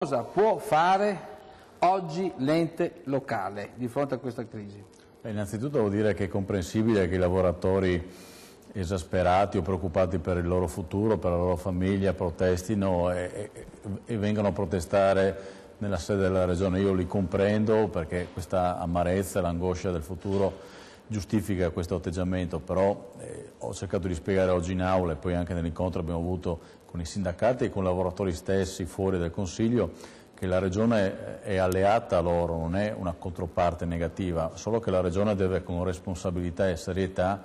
Cosa può fare oggi l'ente locale di fronte a questa crisi? Innanzitutto devo dire che è comprensibile che i lavoratori esasperati o preoccupati per il loro futuro, per la loro famiglia, protestino e vengano a protestare nella sede della Regione. Io li comprendo perché questa amarezza e l'angoscia del futuro giustifica questo atteggiamento, però ho cercato di spiegare oggi in aula e poi anche nell'incontro che abbiamo avuto con i sindacati e con i lavoratori stessi fuori dal Consiglio che la Regione è alleata a loro, non è una controparte negativa, solo che la Regione deve con responsabilità e serietà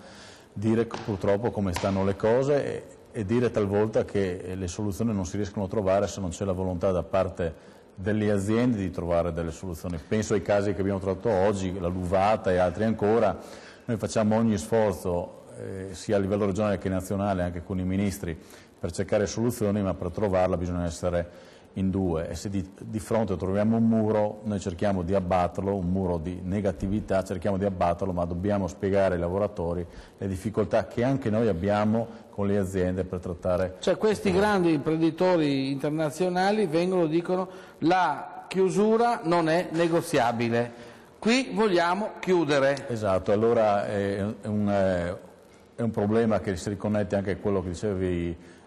dire purtroppo come stanno le cose e dire talvolta che le soluzioni non si riescono a trovare se non c'è la volontà da parte delle aziende di trovare delle soluzioni. Penso ai casi che abbiamo trattato oggi, la Luvata e altri ancora. Noi facciamo ogni sforzo sia a livello regionale che nazionale, anche con i ministri, per cercare soluzioni, ma per trovarla bisogna essere in due e se di fronte troviamo un muro noi cerchiamo di abbatterlo, un muro di negatività, cerchiamo di abbatterlo, ma dobbiamo spiegare ai lavoratori le difficoltà che anche noi abbiamo con le aziende per trattare. Cioè questi grandi imprenditori internazionali vengono e dicono la chiusura non è negoziabile, qui vogliamo chiudere. Esatto, allora è un problema che si riconnette anche a quello che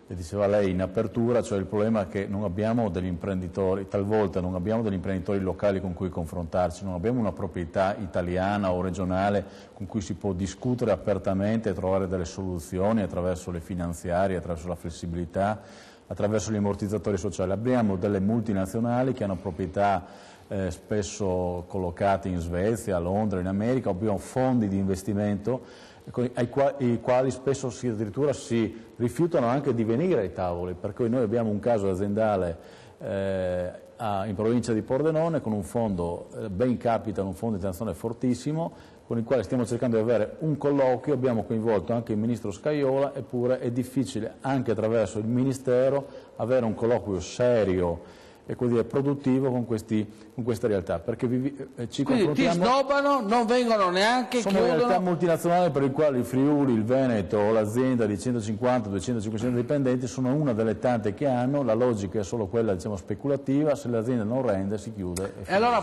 diceva lei in apertura, cioè il problema che non abbiamo degli imprenditori, talvolta non abbiamo degli imprenditori locali con cui confrontarci, non abbiamo una proprietà italiana o regionale con cui si può discutere apertamente e trovare delle soluzioni attraverso le finanziarie, attraverso la flessibilità, attraverso gli ammortizzatori sociali. Abbiamo delle multinazionali che hanno proprietà spesso collocate in Svezia, a Londra, in America, abbiamo fondi di investimento i quali spesso addirittura si rifiutano anche di venire ai tavoli, per cui noi abbiamo un caso aziendale in provincia di Pordenone con un fondo Bain Capital, un fondo internazionale fortissimo, con il quale stiamo cercando di avere un colloquio, abbiamo coinvolto anche il ministro Scajola, eppure è difficile anche attraverso il Ministero avere un colloquio serio e così produttivo con queste realtà, perché ci quindi ti snobbano, non vengono neanche, sono chiudono. Realtà multinazionali per le quali il Friuli, il Veneto o l'azienda di 150-200-500 dipendenti sono una delle tante che hanno, la logica è solo quella speculativa, se l'azienda non rende si chiude. E allora